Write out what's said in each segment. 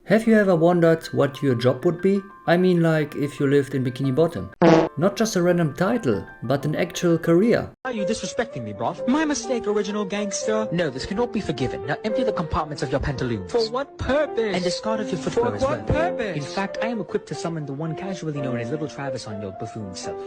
Have you ever wondered what your job would be? I mean, like if you lived in Bikini Bottom. Not just a random title, but an actual career. Are you disrespecting me, bruv? My mistake, original gangster. No, this cannot be forgiven. Now empty the compartments of your pantaloons. For what purpose? And discard of your footwear as well. For what purpose? In fact, I am equipped to summon the one casually known as Little Travis on your buffoon self.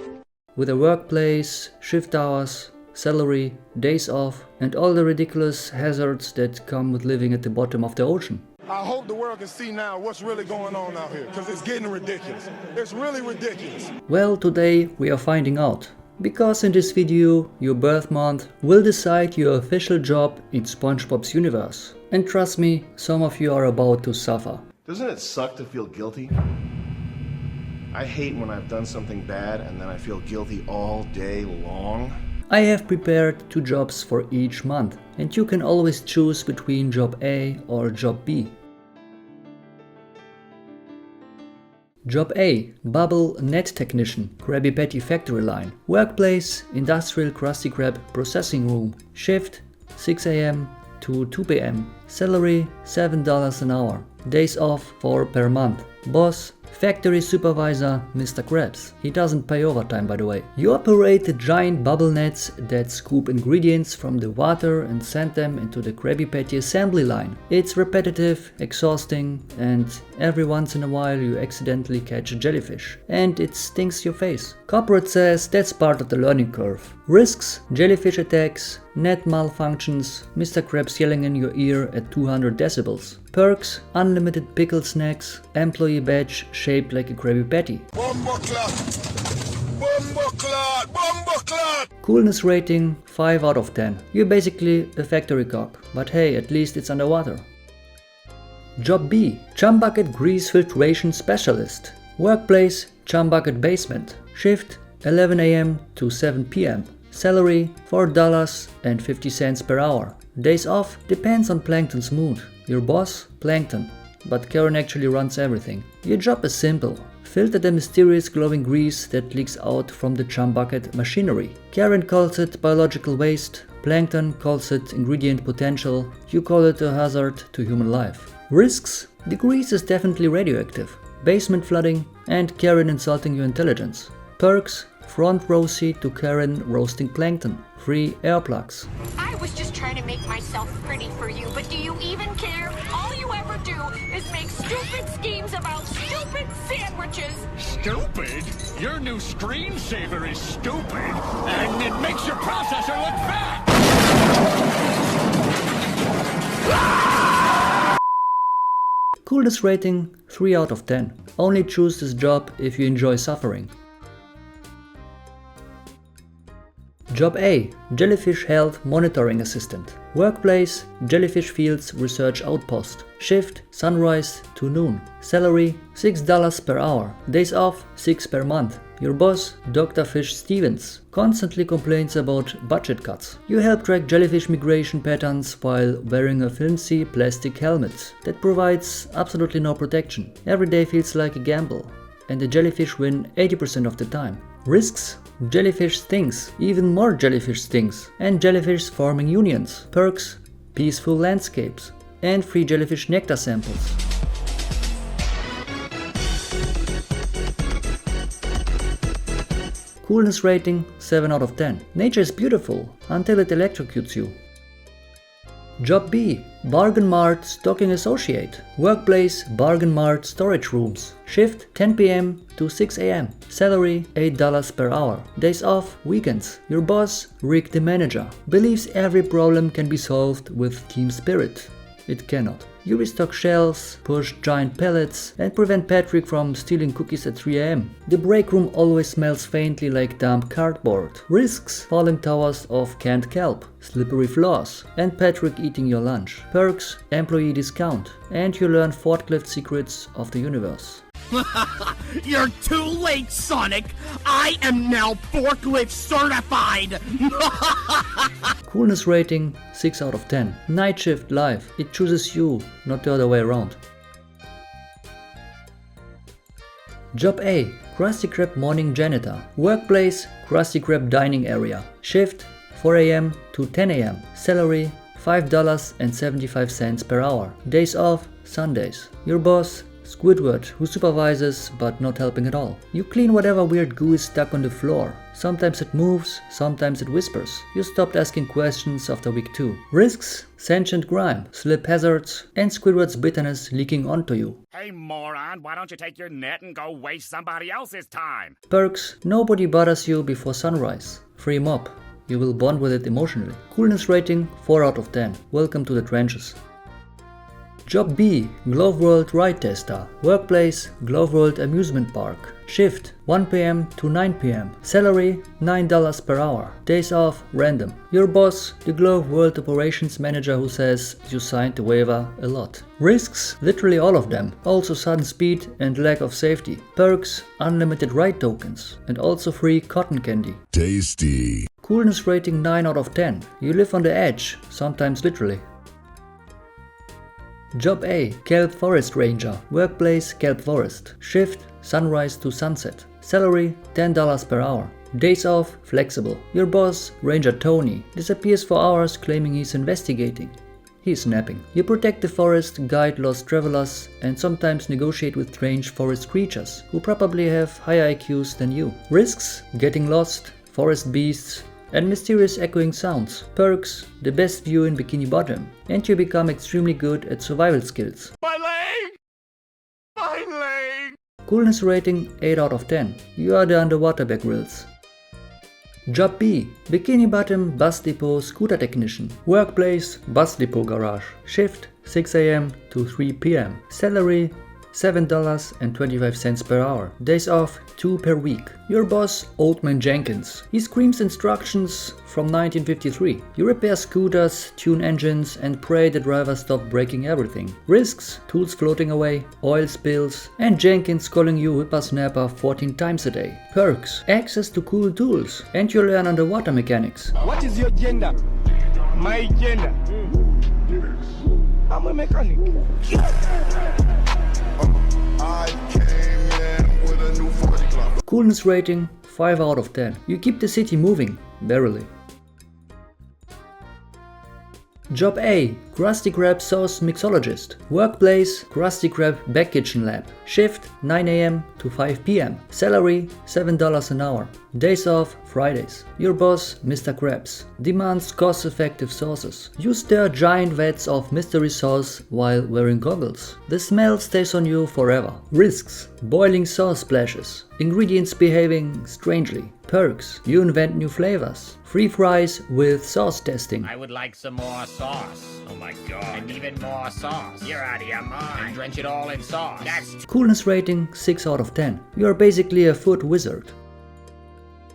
With a workplace, shift hours, salary, days off, and all the ridiculous hazards that come with living at the bottom of the ocean. I hope the world can see now what's really going on out here, because it's getting ridiculous. It's really ridiculous. Well, today we are finding out. Because in this video, your birth month will decide your official job in SpongeBob's universe. And trust me, some of you are about to suffer. Doesn't it suck to feel guilty? I hate when I've done something bad and then I feel guilty all day long. I have prepared 2 jobs for each month, and you can always choose between job A or job B. Job A, Bubble Net Technician, Krabby Patty Factory Line. Workplace, Industrial Krusty Krab Processing Room. Shift, 6 AM to 2 PM. Salary, $7 an hour. Days off, 4 per month. Boss, Factory Supervisor Mr. Krabs. He doesn't pay overtime, by the way. You operate the giant bubble nets that scoop ingredients from the water and send them into the Krabby Patty assembly line. It's repetitive, exhausting, and every once in a while you accidentally catch a jellyfish. And it stings your face. Corporate says that's part of the learning curve. Risks, jellyfish attacks, net malfunctions, Mr. Krabs yelling in your ear at 200 decibels. Perks, unlimited pickle snacks, employee badge shaped like a Krabby Patty. Coolness rating 5 out of 10. You're basically a factory cog, but hey, at least it's underwater. Job B, Chum Bucket Grease Filtration Specialist. Workplace, Chum Bucket Basement. Shift, 11 AM to 7 PM. Salary, $4.50 per hour. Days off depends on Plankton's mood. Your boss, Plankton, but Karen actually runs everything. Your job is simple. Filter the mysterious glowing grease that leaks out from the Chum Bucket machinery. Karen calls it biological waste, Plankton calls it ingredient potential, you call it a hazard to human life. Risks? The grease is definitely radioactive. Basement flooding and Karen insulting your intelligence. Perks? Front row seat to Karen roasting Plankton. Free earplugs. I was just trying to make myself pretty for you, but do you even care? All you ever do is make stupid schemes about stupid sandwiches. Stupid? Your new screensaver is stupid, and it makes your processor look fat! Coolness rating 3 out of 10. Only choose this job if you enjoy suffering. Job A, Jellyfish Health Monitoring Assistant. Workplace, Jellyfish Fields Research Outpost. Shift, sunrise to noon. Salary, $6 per hour. Days off, 6 per month. Your boss, Dr. Fish Stevens, constantly complains about budget cuts. You help track jellyfish migration patterns while wearing a flimsy plastic helmet that provides absolutely no protection. Every day feels like a gamble, and the jellyfish win 80% of the time. Risks? Jellyfish stings, even more jellyfish stings, and jellyfish forming unions. Perks, peaceful landscapes, and free jellyfish nectar samples. Coolness rating 7 out of 10. Nature is beautiful until it electrocutes you. Job B, Bargain Mart Stocking Associate. Workplace, Bargain Mart Storage Rooms. Shift, 10 PM to 6 AM. Salary, $8 per hour. Days off, weekends. Your boss, Rick the manager, believes every problem can be solved with team spirit. It cannot. You restock shelves, push giant pallets, and prevent Patrick from stealing cookies at 3 AM. The break room always smells faintly like damp cardboard. Risks: falling towers of canned kelp, slippery floors, and Patrick eating your lunch. Perks: employee discount, and you learn forklift secrets of the universe. You're too late, Sonic! I am now forklift certified! Coolness rating 6 out of 10. Night Shift Live. It chooses you, not the other way around. Job A, Krusty Krab Morning Janitor. Workplace, Krusty Krab Dining Area. Shift, 4 AM to 10 AM. Salary, $5.75 per hour. Days off, Sundays. Your boss, Squidward, who supervises but not helping at all. You clean whatever weird goo is stuck on the floor. Sometimes it moves, sometimes it whispers. You stopped asking questions after week 2. Risks, sentient grime, slip hazards, and Squidward's bitterness leaking onto you. Hey, moron, why don't you take your net and go waste somebody else's time? Perks, nobody bothers you before sunrise. Free mop. You will bond with it emotionally. Coolness rating 4 out of 10. Welcome to the trenches. Job B, Glove World Ride Tester. Workplace, Glove World Amusement Park. Shift, 1 p.m. to 9 p.m. Salary, $9 per hour. Days off, random. Your boss, the Glove World Operations Manager who says you signed the waiver a lot. Risks, literally all of them. Also sudden speed and lack of safety. Perks, unlimited ride tokens. And also free cotton candy. Tasty. Coolness rating 9 out of 10. You live on the edge, sometimes literally. Job A, Kelp Forest Ranger. Workplace, Kelp Forest. Shift, sunrise to sunset. Salary, $10 per hour. Days off, flexible. Your boss, Ranger Tony, disappears for hours claiming he's investigating. He's napping. You protect the forest, guide lost travelers, and sometimes negotiate with strange forest creatures who probably have higher IQs than you. Risks, getting lost, forest beasts, and mysterious echoing sounds. Perks, the best view in Bikini Bottom, and you become extremely good at survival skills. My leg! My leg! Coolness rating 8 out of 10. You are the underwater Bear Grylls. Job B, Bikini Bottom Bus Depot Scooter Technician. Workplace, Bus Depot Garage. Shift, 6 a.m. to 3 p.m. Salary, $7.25 per hour. Days off, 2 per week. Your boss, Old Man Jenkins. He screams instructions from 1953. You repair scooters, tune engines, and pray the driver stop breaking everything. Risks, tools floating away, oil spills, and Jenkins calling you whippersnapper 14 times a day. Perks, access to cool tools, and you learn underwater mechanics. What is your gender? My gender. I'm a mechanic. I came in with a new 40 club. Coolness rating 5 out of 10. You keep the city moving, barely. Job A, Krusty Krab Sauce Mixologist. Workplace, Krusty Krab Back Kitchen Lab. Shift, 9 a.m. to 5 p.m. Salary, $7 an hour. Days off, Fridays. Your boss, Mr. Krabs, demands cost-effective sauces. You stir giant vats of mystery sauce while wearing goggles. The smell stays on you forever. Risks, boiling sauce splashes. Ingredients behaving strangely. Perks, you invent new flavors. Free fries with sauce testing. I would like some more sauce. Oh my god. And even more sauce. You're out of your mind. And drench it all in sauce. That's Coolness rating 6 out of 10. You are basically a food wizard.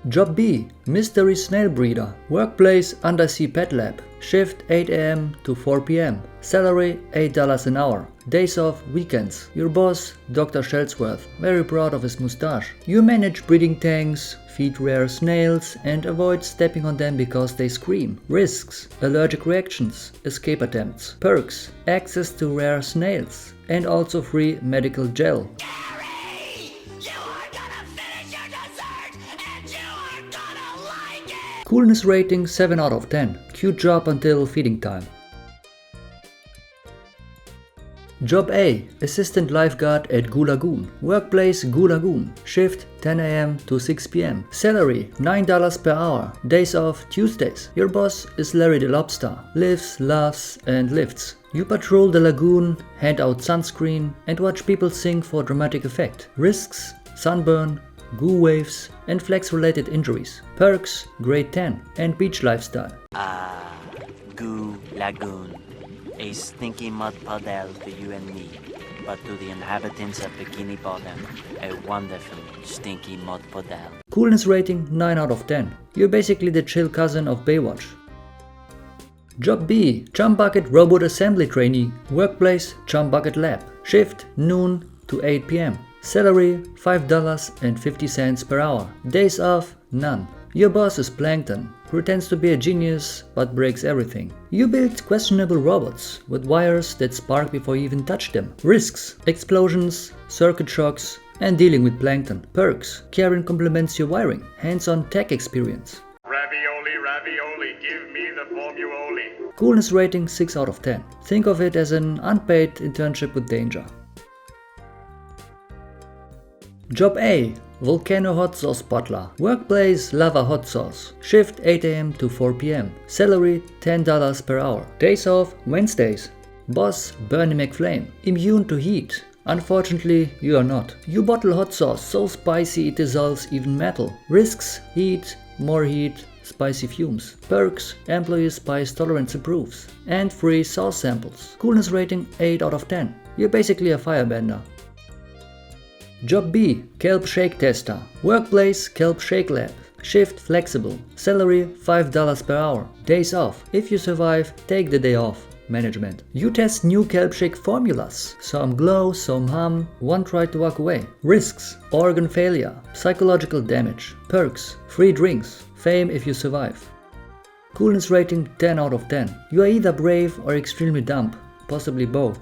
Job B, Mystery Snail Breeder. Workplace, Undersea Pet Lab. Shift, 8 a.m. to 4 p.m. Salary, $8 an hour. Days off, weekends. Your boss, Dr. Shellsworth, very proud of his mustache. You manage breeding tanks, feed rare snails, and avoid stepping on them because they scream. Risks, allergic reactions, escape attempts. Perks, access to rare snails, and also free medical gel. Coolness rating 7 out of 10. Cute job until feeding time. Job A, Assistant Lifeguard at Goo Lagoon. Workplace, Goo Lagoon. Shift, 10 a.m. to 6 p.m. Salary, $9 per hour. Days off, Tuesdays. Your boss is Larry the Lobster. Lives, laughs, and lifts. You patrol the lagoon, hand out sunscreen, and watch people sing for dramatic effect. Risks, sunburn, goo waves, and flex-related injuries. Perks, grade 10, and beach lifestyle. Goo Lagoon. A stinky mud puddle to you and me, but to the inhabitants of Bikini Bottom, a wonderful stinky mud puddle. Coolness rating 9 out of 10. You're basically the chill cousin of Baywatch. Job B, Jump Bucket Robot Assembly Trainee. Workplace, Jump Bucket Lab. Shift, noon to 8 p.m. Salary, $5.50 per hour. Days off, none. Your boss is Plankton, pretends to be a genius but breaks everything. You build questionable robots with wires that spark before you even touch them. Risks, explosions, circuit shocks, and dealing with Plankton. Perks, Karen complements your wiring, hands-on tech experience. ravioli, ravioli, give me the formuoli. Coolness rating 6 out of 10. Think of it as an unpaid internship with danger. Job A. Volcano hot sauce butler. Workplace lava hot sauce. Shift 8 AM to 4 PM. Salary $10 per hour. Days off Wednesdays. Boss Bernie McFlame. Immune to heat. Unfortunately, you are not. You bottle hot sauce so spicy it dissolves even metal. Risks: heat, more heat, spicy fumes. Perks: employee spice tolerance improves. And free sauce samples. Coolness rating 8 out of 10. You're basically a firebender. Job B. Kelp Shake Tester. Workplace Kelp Shake Lab. Shift flexible. Salary $5 per hour. Days off. If you survive, take the day off. Management. You test new kelp shake formulas. Some glow, some hum, one try to walk away. Risks: organ failure, psychological damage. Perks: free drinks, fame if you survive. Coolness rating 10 out of 10. You are either brave or extremely dumb, possibly both.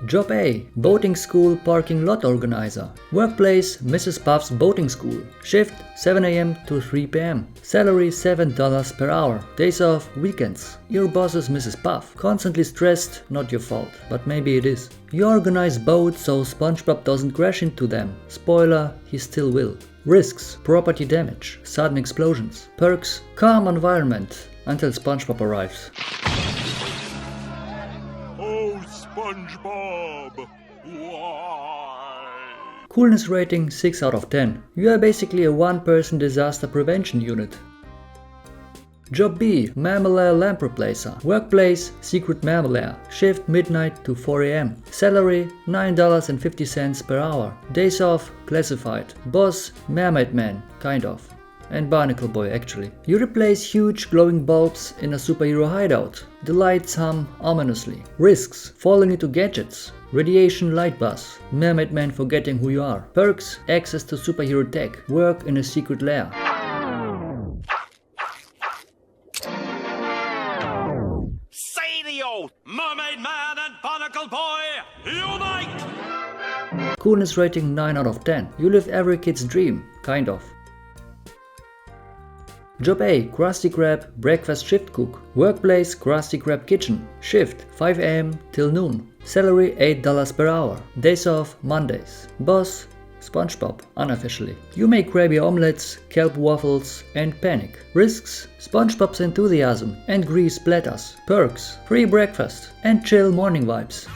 Job A. Boating school parking lot organizer. Workplace Mrs. Puff's boating school. Shift 7 AM to 3 PM. Salary $7 per hour. Days off weekends. Your boss is Mrs. Puff. Constantly stressed, not your fault, but maybe it is. You organize boats so SpongeBob doesn't crash into them. Spoiler, he still will. Risks: property damage, sudden explosions. Perks: calm environment until SpongeBob arrives. SpongeBob, why? Coolness rating 6 out of 10. You are basically a one-person disaster prevention unit. Job B. Mammal lamp replacer. Workplace secret mammal. Shift midnight to 4 AM. Salary $9.50 per hour. Days off classified. Boss Mermaid Man, kind of. And Barnacle Boy actually. You replace huge glowing bulbs in a superhero hideout. The lights hum ominously. Risks: falling into gadgets. Radiation light buzz. Mermaid Man forgetting who you are. Perks: access to superhero tech. Work in a secret lair. Say the oath! Mermaid Man and Barnacle Boy, unite! Coolness rating 9 out of 10. You live every kid's dream, kind of. Job A. Krusty Krab breakfast shift cook. Workplace Krusty Krab kitchen. Shift 5 AM till noon. Salary $8 per hour. Days off Mondays. Boss SpongeBob, unofficially. You make Krabby omelets, kelp waffles and panic. Risks: SpongeBob's enthusiasm and grease splatters. Perks: free breakfast and chill morning vibes.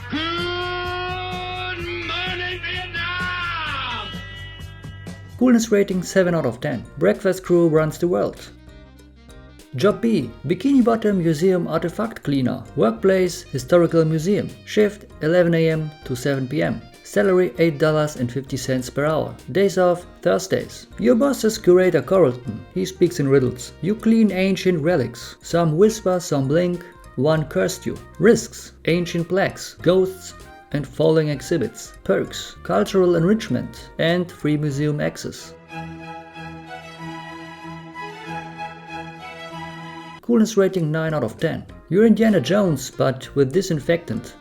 Coolness rating 7 out of 10. Breakfast crew runs the world. Job B. Bikini Bottom Museum Artifact Cleaner. Workplace Historical Museum. Shift 11 AM to 7 PM. Salary $8.50 per hour. Days off Thursdays. Your boss is Curator Coralton. He speaks in riddles. You clean ancient relics. Some whisper, some blink. One cursed you. Risks: ancient plaques, ghosts and falling exhibits. Perks: cultural enrichment and free museum access. Coolness rating 9 out of 10. You're Indiana Jones, but with disinfectant.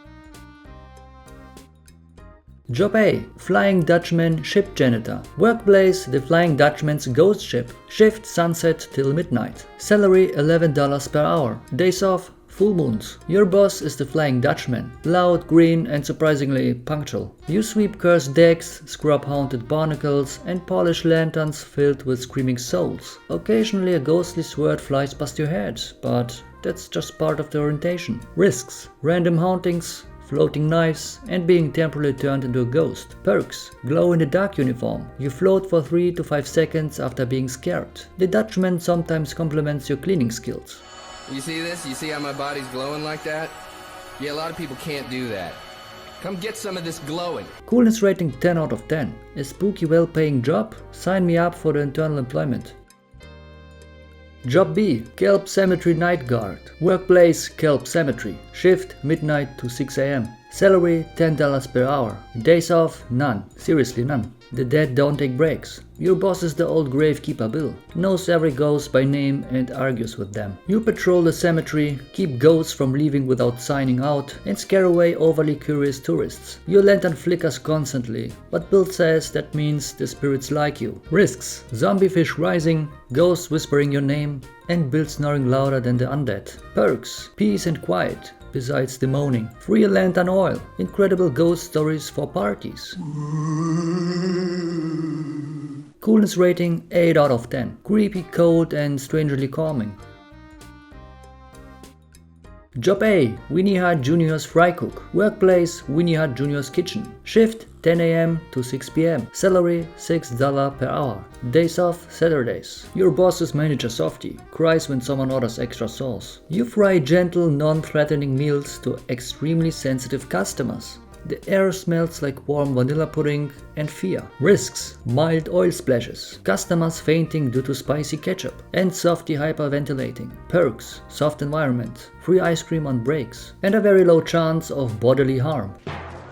Job A. Flying Dutchman ship janitor. Workplace The Flying Dutchman's ghost ship. Shift sunset till midnight. Salary $11 per hour. Days off full moons. Your boss is the Flying Dutchman. Loud, green and surprisingly punctual. You sweep cursed decks, scrub haunted barnacles and polish lanterns filled with screaming souls. Occasionally a ghostly sword flies past your head, but that's just part of the orientation. Risks: random hauntings, floating knives and being temporarily turned into a ghost. Perks: glow in the dark uniform. You float for 3 to 5 seconds after being scared. The Dutchman sometimes compliments your cleaning skills. You see this? You see how my body's glowing like that? Yeah, a lot of people can't do that. Come get some of this glowing. Coolness rating 10 out of 10. A spooky well-paying job? Sign me up for the internal employment. Job B. Kelp Cemetery Night Guard. Workplace Kelp Cemetery. Shift midnight to 6 AM. Salary $10 per hour. Days off? None. Seriously, none. The dead don't take breaks. Your boss is the old gravekeeper Bill. Knows every ghost by name and argues with them. You patrol the cemetery, keep ghosts from leaving without signing out, and scare away overly curious tourists. Your lantern flickers constantly, but Bill says that means the spirits like you. Risks: zombie fish rising, ghosts whispering your name, and Bill snoring louder than the undead. Perks: peace and quiet. Besides the moaning. Free lantern oil. Incredible ghost stories for parties. Coolness rating 8 out of 10. Creepy, cold and strangely calming. Job A. Weenie Hut Junior's Fry Cook. Workplace: Weenie Hut Junior's Kitchen. Shift 10 AM to 6 PM. Salary $6 per hour. Days off: Saturdays. Your boss is manager Softy. Cries when someone orders extra sauce. You fry gentle, non-threatening meals to extremely sensitive customers. The air smells like warm vanilla pudding and fear. Risks: mild oil splashes, customers fainting due to spicy ketchup, and Softy hyperventilating. Perks: soft environment, free ice cream on breaks, and a very low chance of bodily harm.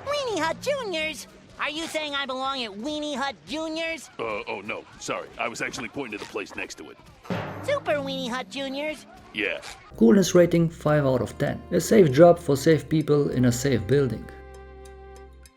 Weenie Hut Juniors? Are you saying I belong at Weenie Hut Juniors? Oh no, sorry. I was actually pointing to the place next to it. Super Weenie Hut Juniors? Yeah. Coolness rating 5 out of 10. A safe job for safe people in a safe building.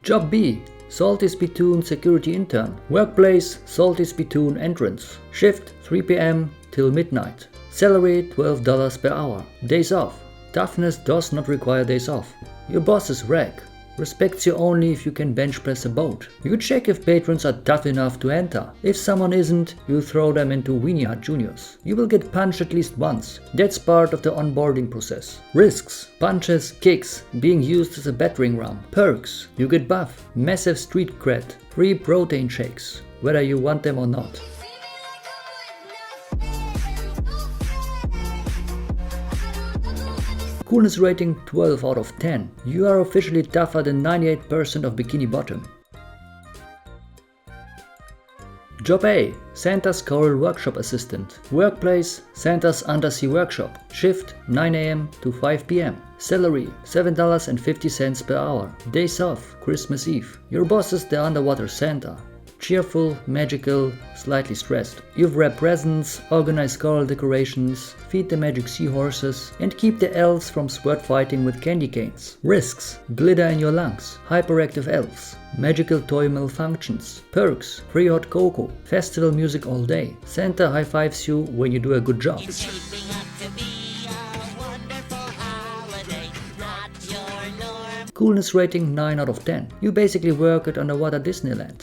Job B. Salty Spittoon Security Intern. Workplace: Salty Spittoon Entrance. Shift 3 PM till midnight. Salary $12 per hour. Days off. Toughness does not require days off. Your boss is Reg. Respects you only if you can bench press a boat. You check if patrons are tough enough to enter. If someone isn't, you throw them into Weenie Hut Juniors. You will get punched at least once. That's part of the onboarding process. Risks: punches, kicks, being used as a battering ram. Perks: you get buff, massive street cred, free protein shakes, whether you want them or not. Coolness rating 12 out of 10. You are officially tougher than 98% of Bikini Bottom. Job A. Santa's Choral Workshop Assistant. Workplace: Santa's Undersea Workshop. Shift 9 AM to 5 PM. Salary $7.50 per hour. Days off: Christmas Eve. Your boss is the underwater Santa. Cheerful, magical, slightly stressed. You wrap presents, organize choral decorations, feed the magic seahorses, and keep the elves from sword fighting with candy canes. Risks: glitter in your lungs, hyperactive elves, magical toy malfunctions. Perks: free hot cocoa, festival music all day. Santa high fives you when you do a good job. Coolness rating 9 out of 10. You basically work at underwater Disneyland.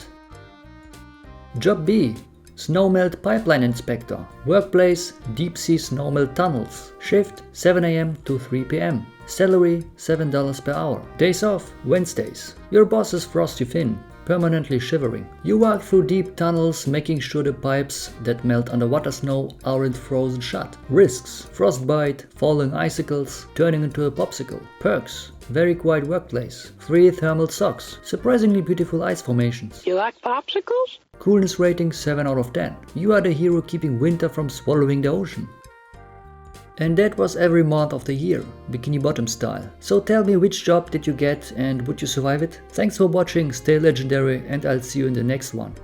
Job B. Snowmelt Pipeline Inspector. Workplace: deep sea snowmelt tunnels. Shift 7 AM to 3 PM. Salary $7 per hour. Days off: Wednesdays. Your boss is Frosty Finn, permanently shivering. You walk through deep tunnels, making sure the pipes that melt underwater snow aren't frozen shut. Risks: frostbite, falling icicles, turning into a popsicle. Perks: very quiet workplace, free thermal socks, surprisingly beautiful ice formations. You like popsicles? Coolness rating 7 out of 10. You are the hero keeping winter from swallowing the ocean. And that was every month of the year, Bikini Bottom style. So tell me, which job did you get and would you survive it? Thanks for watching, stay legendary, and I'll see you in the next one.